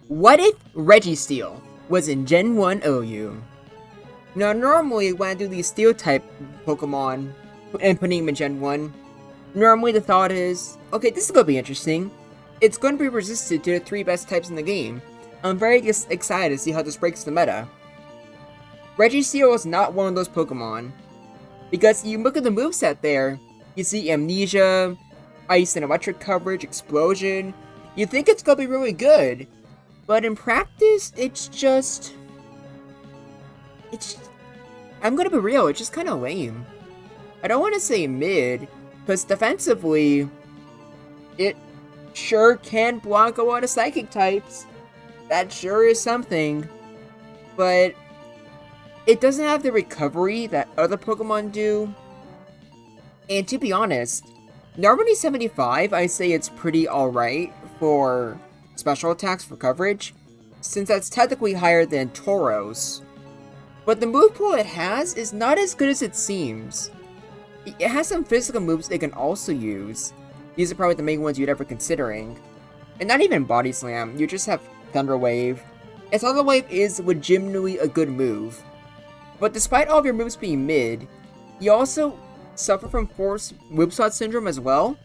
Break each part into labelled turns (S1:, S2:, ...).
S1: What if Registeel was in Gen 1 OU? Now, normally when I do these Steel type Pokemon and putting them in Gen 1, normally the thought is, okay, this is going to be interesting. It's going to be resistant to the 3 best types in the game. I'm very excited to see how this breaks the meta. Registeel is not one of those Pokemon, because you look at the moveset there, you see Amnesia, Ice and Electric coverage, Explosion. You think it's going to be really good, but in practice, I'm gonna be real, it's just kind of lame. I don't want to say mid, because defensively, it sure can block a lot of Psychic types. That sure is something. But it doesn't have the recovery that other Pokemon do. And to be honest, normally 75, I say it's pretty alright for special attacks for coverage, since that's technically higher than Tauros. But the move pool it has is not as good as it seems. It has some physical moves it can also use. These are probably the main ones you'd ever considering. And not even Body Slam, you just have Thunder Wave. And Thunder Wave is legitimately a good move. But despite all of your moves being mid, you also suffer from Force Whipshot Syndrome as well.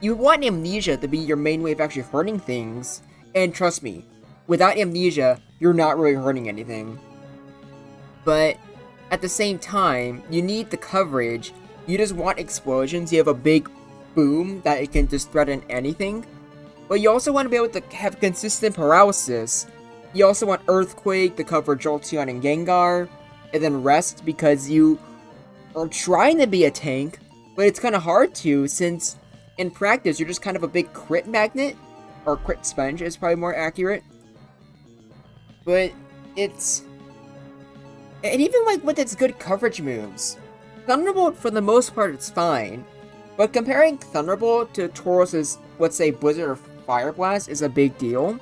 S1: You want Amnesia to be your main way of actually hurting things. And trust me, without Amnesia, you're not really hurting anything. But at the same time, you need the coverage. You just want explosions. You have a big boom that it can just threaten anything. But you also want to be able to have consistent paralysis. You also want Earthquake to cover Jolteon and Gengar. And then Rest because you are trying to be a tank. But it's kind of hard to, since in practice you're just kind of a big crit magnet. Or crit sponge is probably more accurate. But it's... And even like with its good coverage moves, Thunderbolt for the most part it's fine, but comparing Thunderbolt to Taurus's, let's say, Blizzard or Fire Blast is a big deal,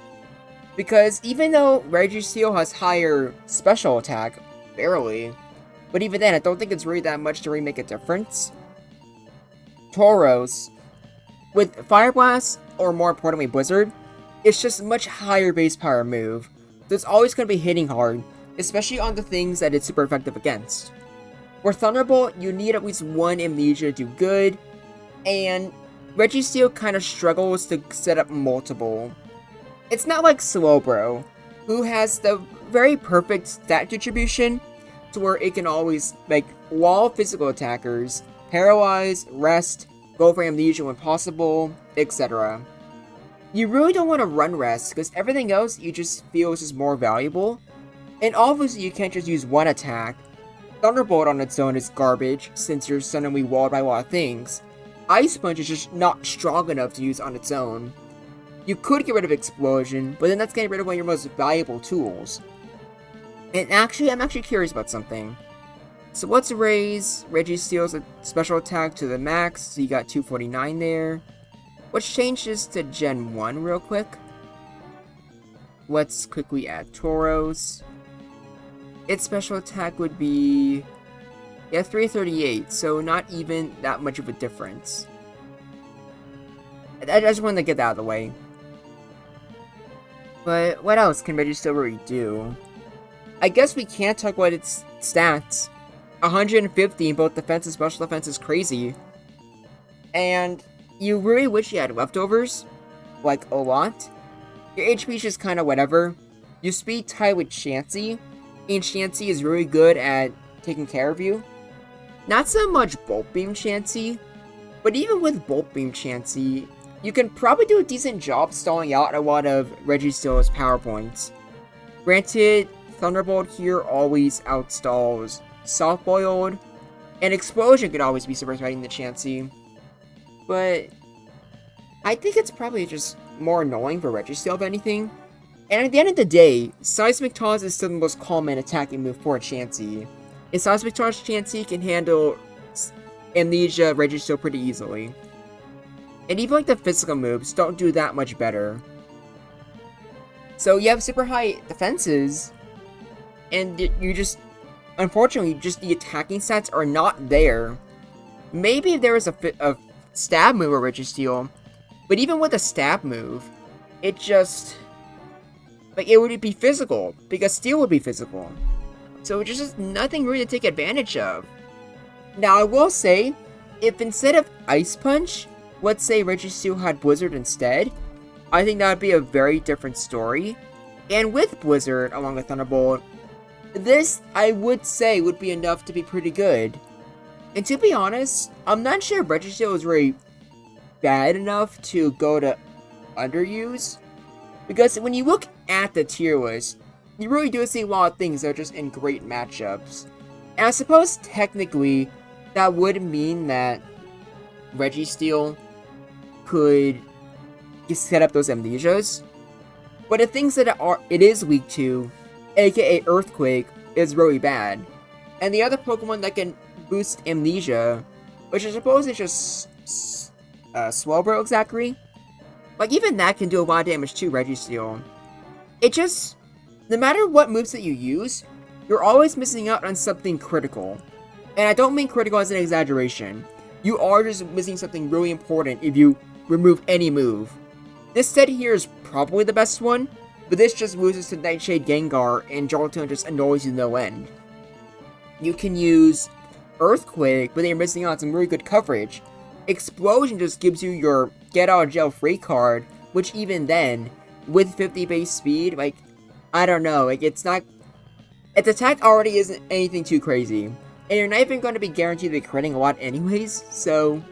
S1: because even though Registeel has higher special attack, barely, but even then I don't think it's really that much to really make a difference. Tauros, with Fire Blast, or more importantly Blizzard, it's just a much higher base power move, so it's always going to be hitting hard, especially on the things that it's super effective against. For Thunderbolt, you need at least one Amnesia to do good, and Registeel kind of struggles to set up multiple. It's not like Slowbro, who has the very perfect stat distribution to where it can always wall physical attackers, paralyze, rest, go for Amnesia when possible, etc. You really don't want to run rest, because everything else you just feel is just more valuable. And obviously you can't just use one attack. Thunderbolt on its own is garbage, since you're suddenly walled by a lot of things. Ice Punch is just not strong enough to use on its own. You could get rid of Explosion, but then that's getting rid of one of your most valuable tools. And actually, I'm actually curious about something. So let's raise Registeel's special attack to the max, so you got 249 there. Let's change this to Gen 1 real quick. Let's quickly add Tauros. Its special attack would be, 338, so not even that much of a difference. I just wanted to get that out of the way. But what else can Registeel really do? I guess we can't talk about its stats. 150 in both defense and special defense is crazy. And you really wish you had leftovers, like a lot. Your HP is just kind of whatever. You speed tie with Chansey, and Chansey is really good at taking care of you. Not so much Bolt Beam Chansey, but even with Bolt Beam Chansey, you can probably do a decent job stalling out a lot of Registeel's power points. Granted, Thunderbolt here always outstalls Soft Boiled, and Explosion could always be super threatening to Chansey. But I think it's probably just more annoying for Registeel if anything. And at the end of the day, Seismic Toss is still the most common attacking move for a Chansey. And Seismic Toss Chansey can handle Amnesia Registeel pretty easily. And even like the physical moves don't do that much better. So you have super high defenses, and you just, unfortunately, just the attacking stats are not there. Maybe if there was a stab move or Registeel, but even with a stab move, it just... Like, it would be physical, because Steel would be physical. So it's just nothing really to take advantage of. Now, I will say, if instead of Ice Punch, let's say Registeel had Blizzard instead, I think that would be a very different story. And with Blizzard, along with Thunderbolt, this, I would say, would be enough to be pretty good. And to be honest, I'm not sure if Registeel is really bad enough to go to underuse. Because when you look at the tier list, you really do see a lot of things that are just in great matchups. And I suppose technically, that would mean that Registeel could just set up those Amnesias. But the things that it is weak to, aka Earthquake, is really bad. And the other Pokemon that can boost Amnesia, which I suppose is just Swellow exactly. Like, even that can do a lot of damage to Registeel. It just, no matter what moves that you use, you're always missing out on something critical. And I don't mean critical as an exaggeration. You are just missing something really important if you remove any move. This set here is probably the best one, but this just loses to Nightshade Gengar, and Jolteon just annoys you no end. You can use Earthquake, but then you're missing out on some really good coverage. Explosion just gives you your get out of jail free card, which even then, with 50 base speed, like, I don't know, like, it's not, its attack already isn't anything too crazy, and you're not even going to be guaranteed to be critting a lot anyways, so,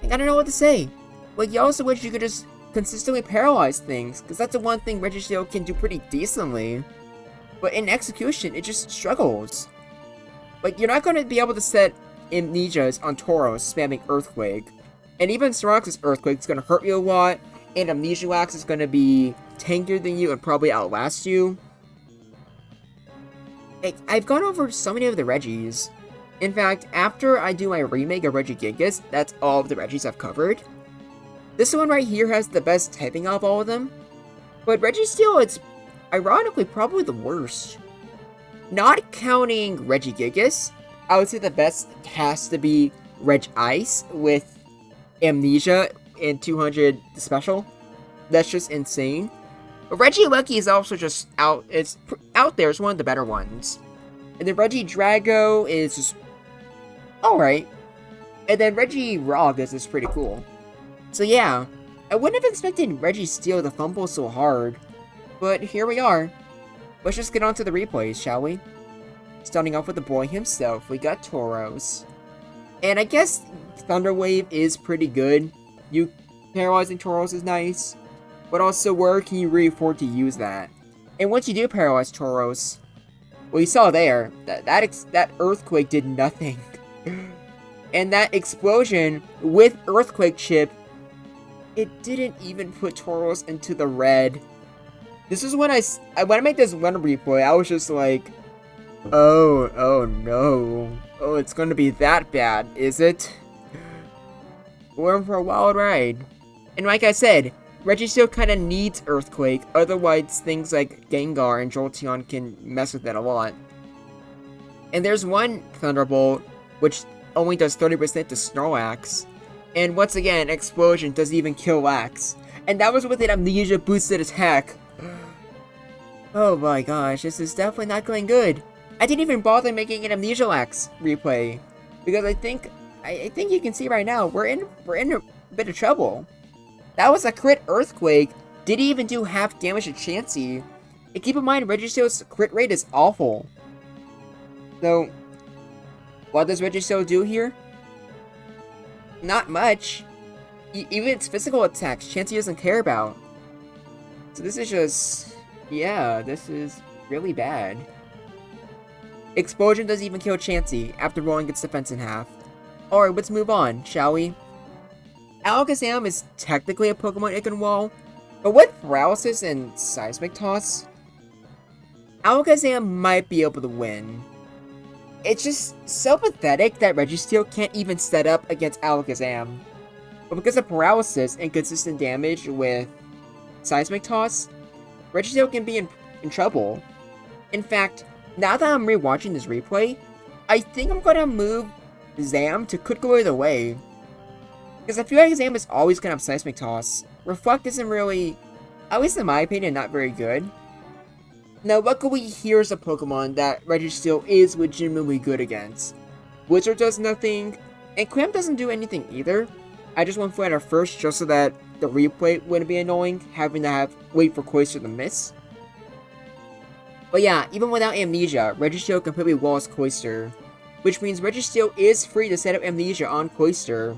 S1: like, I don't know what to say. Like, you also wish you could just consistently paralyze things, because that's the one thing Registeel can do pretty decently, but in execution, it just struggles. Like, you're not going to be able to set Amnesias on Tauros spamming Earthquake. And even Snorlax's Earthquake is going to hurt you a lot, and Amnesiax is going to be tankier than you and probably outlast you. Like, I've gone over so many of the Regis. In fact, after I do my remake of Regigigas, that's all of the Regis I've covered. This one right here has the best typing of all of them, but Registeel, it's ironically probably the worst. Not counting Regigigas, I would say the best has to be Regice with Amnesia and 200 special. That's just insane. But Regieleki is also just out. It's out there. It's one of the better ones. And then Regidrago is just alright. And then Regirock is pretty cool. So yeah, I wouldn't have expected Registeel to fumble so hard. But here we are. Let's just get on to the replays, shall we? Starting off with the boy himself, we got Tauros. And I guess Thunder Wave is pretty good. You paralyzing Tauros is nice. But also, where can you really afford to use that? And once you do paralyze Tauros, well, you saw there, that Earthquake did nothing. And that explosion with Earthquake Chip, it didn't even put Tauros into the red. This is when when I made this one replay, I was just like, oh no. Oh, it's gonna be that bad, is it? We're in for a wild ride. And like I said, Registeel kinda needs Earthquake, otherwise things like Gengar and Jolteon can mess with it a lot. And there's one Thunderbolt, which only does 30% to Snorlax. And once again, Explosion doesn't even kill Lax. And that was with an Amnesia boosted attack. Oh my gosh, this is definitely not going good. I didn't even bother making an Amnesia Lax replay, because I think you can see right now, we're in a bit of trouble. That was a crit Earthquake, didn't even do half damage to Chansey. And keep in mind, Registeel's crit rate is awful. So, what does Registeel do here? Not much. Even its physical attacks, Chansey doesn't care about. So this is just, yeah, this is really bad. Explosion doesn't even kill Chansey after rolling its defense in half. Alright, let's move on, shall we? Alakazam is technically a Pokemon it can wall, but with Paralysis and Seismic Toss, Alakazam might be able to win. It's just so pathetic that Registeel can't even set up against Alakazam. But because of Paralysis and consistent damage with Seismic Toss, Registeel can be in trouble. In fact, now that I'm rewatching this replay, I think I'm gonna move Zam to could go either way. Because I feel like Zam is always gonna have Seismic Toss. Reflect isn't really at least in my opinion, not very good. Now, luckily, here's a Pokemon that Registeel is legitimately good against. Blizzard does nothing, and Clamp doesn't do anything either. I just went for it at first just so that the replay wouldn't be annoying, having to wait for Cloyster to miss. But yeah, even without Amnesia, Registeel completely walls Cloyster, which means Registeel is free to set up Amnesia on Cloyster.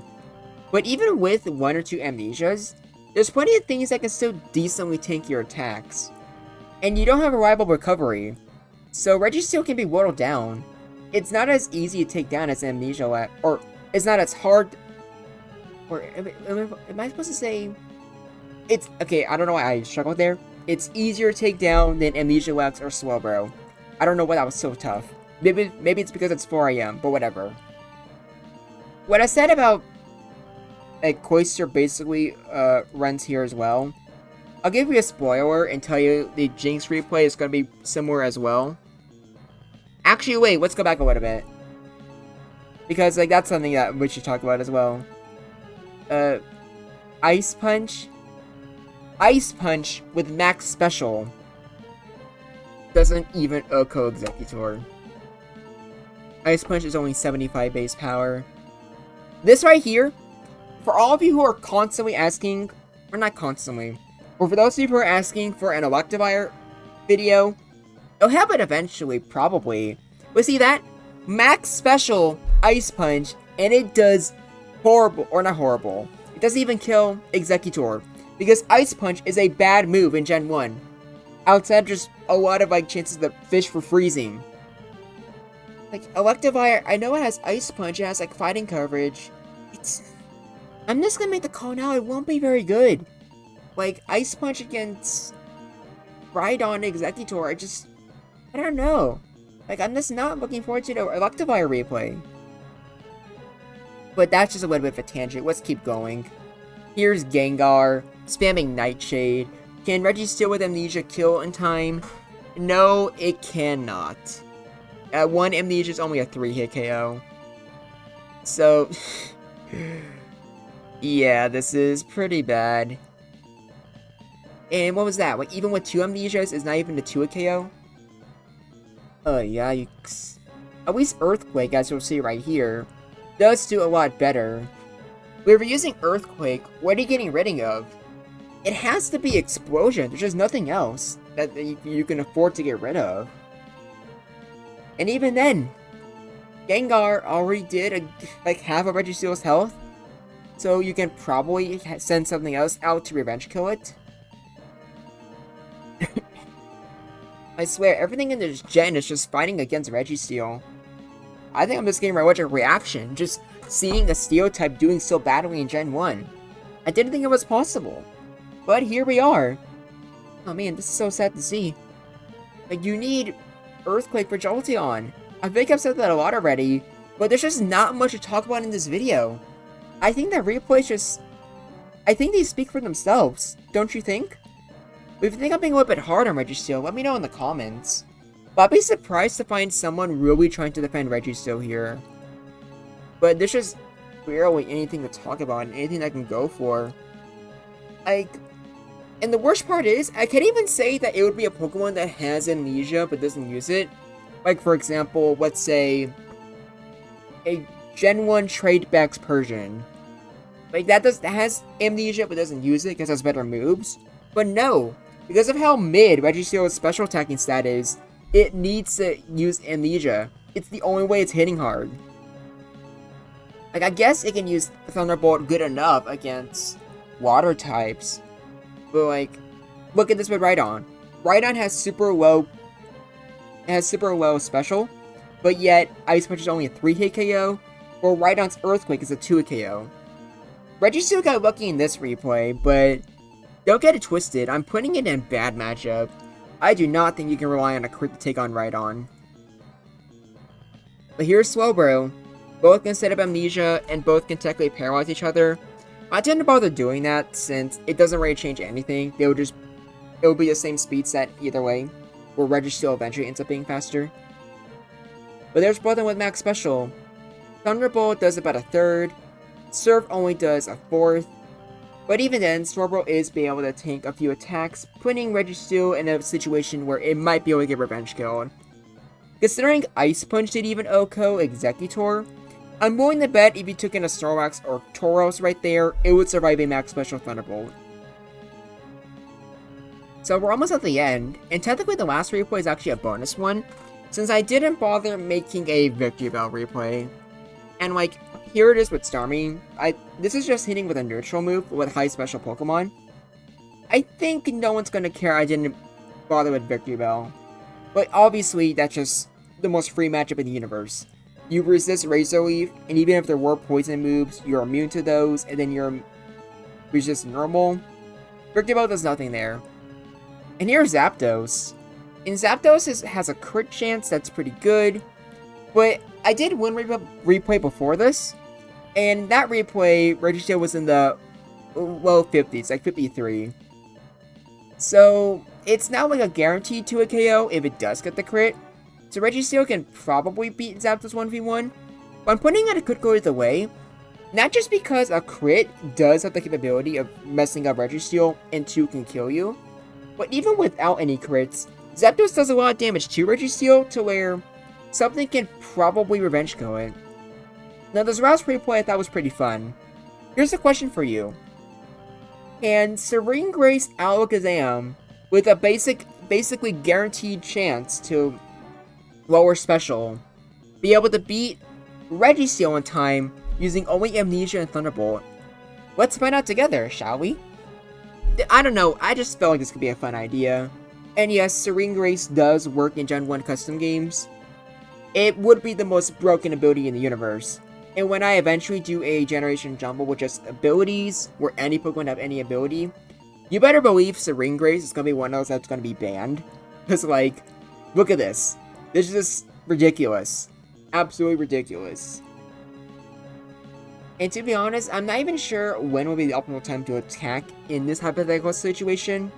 S1: But even with 1 or 2 Amnesias, there's plenty of things that can still decently tank your attacks. And you don't have a reliable recovery, so Registeel can be whittled down. It's not as easy to take down as Amnesia, or it's not as hard, or am I supposed to say, it's, okay, I don't know why I struggled there. It's easier to take down than Amnesia Wax or Slowbro. I don't know why that was so tough. Maybe it's because it's 4 AM, but whatever. What I said about, like, Cloyster basically, runs here as well. I'll give you a spoiler and tell you the Jinx replay is going to be similar as well. Actually, wait, let's go back a little bit. Because, like, that's something that we should talk about as well. Ice Punch. Ice Punch with max special doesn't even OHKO Executor. Ice Punch is only 75 base power. This right here, for all of you who are constantly asking, or not constantly, or for those of you who are asking for an Electivire video, it'll happen eventually, probably. But see that? Max special Ice Punch, and it does horrible, or not horrible. It doesn't even kill Executor, because Ice Punch is a bad move in Gen 1. Outside of just a lot of, like, chances to fish for freezing. Like, Electivire, I know it has Ice Punch, it has, like, fighting coverage. I'm just gonna make the call now, it won't be very good. Like, Ice Punch against Rhydon Executor, I don't know. Like, I'm just not looking forward to the Electivire replay. But that's just a little bit of a tangent, let's keep going. Here's Gengar, spamming Nightshade. Can Registeel with Amnesia kill in time? No, it cannot. At 1 Amnesia is only a 3-hit KO. So, yeah, this is pretty bad. And what was that? Like, even with 2 Amnesias, it's not even a 2-hit KO? Yikes. At least Earthquake, as you'll see right here, does do a lot better. If we're using Earthquake, what are you getting rid of? It has to be Explosion. There's just nothing else that you can afford to get rid of. And even then, Gengar already did like half of Registeel's health, so you can probably send something else out to revenge kill it. I swear, everything in this gen is just fighting against Registeel. I think I'm just getting my allergic reaction, just seeing a Steel type doing so badly in Gen 1. I didn't think it was possible. But here we are. Oh man, this is so sad to see. Like, you need Earthquake for Jolteon. I think I've said that a lot already, but there's just not much to talk about in this video. I think that replays just... I think they speak for themselves, don't you think? If you think I'm being a little bit hard on Registeel, let me know in the comments. But I'd be surprised to find someone really trying to defend Registeel here. But there's just barely anything to talk about and anything I can go for. Like, and the worst part is, I can't even say that it would be a Pokemon that has Amnesia but doesn't use it. Like, for example, let's say a Gen 1 Trade-Backs Persian. Like, that has Amnesia but doesn't use it because it has better moves. But no, because of how mid Registeel's special attacking stat is, it needs to use Amnesia. It's the only way it's hitting hard. Like, I guess it can use Thunderbolt good enough against water types. But, like, look at this with Rhydon. Rhydon has super low special, but yet Ice Punch is only a 3-hit KO, while Rhydon's Earthquake is a 2-hit KO. Registeel got lucky in this replay, but don't get it twisted, I'm putting it in a bad matchup. I do not think you can rely on a crit to take on Rhydon. But here's Slowbro. Both can set up Amnesia, and both can technically paralyze each other. I didn't bother doing that, since it doesn't really change anything. It would be the same speed set either way, where Registeel eventually ends up being faster. But there's both of them with max special. Thunderbolt does about a third, Surf only does a fourth, But even then, Stormbolt is being able to tank a few attacks, putting REGISTEEL in a situation where it might be able to get revenge killed. Considering Ice Punch did even OHKO Executor, I'm willing to bet if you took in a Snorlax or Tauros right there, it would survive a Max Special Thunderbolt. So we're almost at the end, and technically the last replay is actually a bonus one, since I didn't bother making a Victory Bell replay. And like, here it is with Starmie. This is just hitting with a neutral move with high special Pokemon. I think no one's gonna care I didn't bother with Victory Bell. But obviously, that's just the most free matchup in the universe. You resist Razor Leaf, and even if there were poison moves, you're immune to those, and then you're resist normal. Victory Bell does nothing there. And here's Zapdos. And Zapdos has a crit chance that's pretty good, but I did one replay before this, and that replay, REGISTEEL was in the low 50s, like 53. So, it's not like a guarantee to a KO if it does get the crit. So REGISTEEL can probably beat Zapdos 1v1, but I'm putting it a crit go either way. Not just because a crit does have the capability of messing up REGISTEEL and 2 can kill you, but even without any crits, Zapdos does a lot of damage to REGISTEEL to where something can probably revenge kill it. Now this last replay I thought was pretty fun. Here's a question for you. Can Serene Grace Alakazam, with a basically guaranteed chance to lower special, be able to beat REGISTEEL in time using only Amnesia and Thunderbolt? Let's find out together, shall we? I don't know, I just felt like this could be a fun idea. And yes, Serene Grace does work in Gen 1 custom games. It would be the most broken ability in the universe. And when I eventually do a Generation Jumble with just abilities, where any Pokemon have any ability, you better believe Serene Grace is going to be one of those that's going to be banned. Because like, look at this. This is just ridiculous. Absolutely ridiculous. And to be honest, I'm not even sure when will be the optimal time to attack in this hypothetical situation.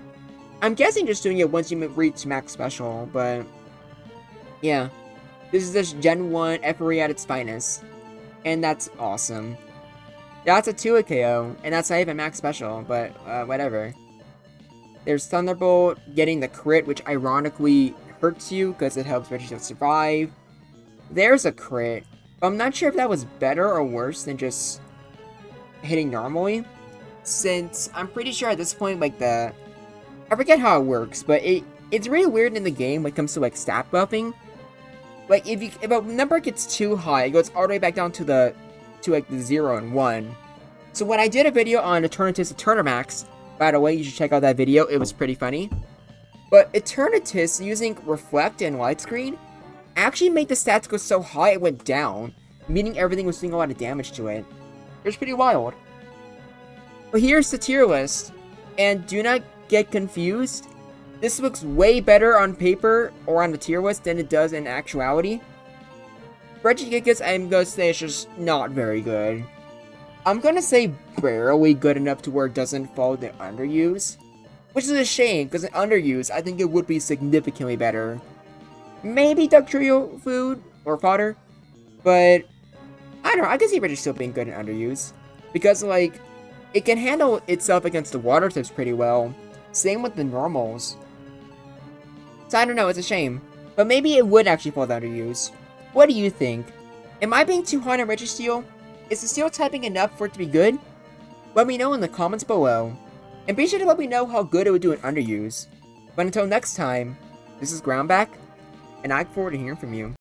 S1: I'm guessing just doing it once you reach max special, but yeah. This is just Gen 1 Effery at its finest. And that's awesome. That's a 2 KO, and that's not even max special, but whatever. There's Thunderbolt, getting the crit, which ironically hurts you because it helps REGISTEEL survive. There's a crit. I'm not sure if that was better or worse than just hitting normally, since I'm pretty sure at this point, like I forget how it works, but it's really weird in the game when it comes to like stat buffing. Like if a number gets too high, it goes all the way back down to the 0 and 1. So when I did a video on Eternatus Eternamax, by the way, you should check out that video, it was pretty funny. But Eternatus using Reflect and Light Screen actually made the stats go so high it went down, meaning everything was doing a lot of damage to it. It was pretty wild. But here's the tier list, and do not get confused. This looks way better on paper or on the tier list than it does in actuality. Regigigas, I'm gonna say, is just not very good. I'm gonna say barely good enough to where it doesn't fall to underuse, which is a shame, because in underuse, I think it would be significantly better. Maybe Duck Trio food or fodder, but I don't know, I can see Regigigas being good in underuse, because like, it can handle itself against the water types pretty well, same with the normals. So I don't know, it's a shame, but maybe it would actually fall to underuse. What do you think? Am I being too hard on REGISTEEL? Is the steel typing enough for it to be good? Let me know in the comments below, and be sure to let me know how good it would do in underuse. But until next time, this is Groundback, and I look forward to hearing from you.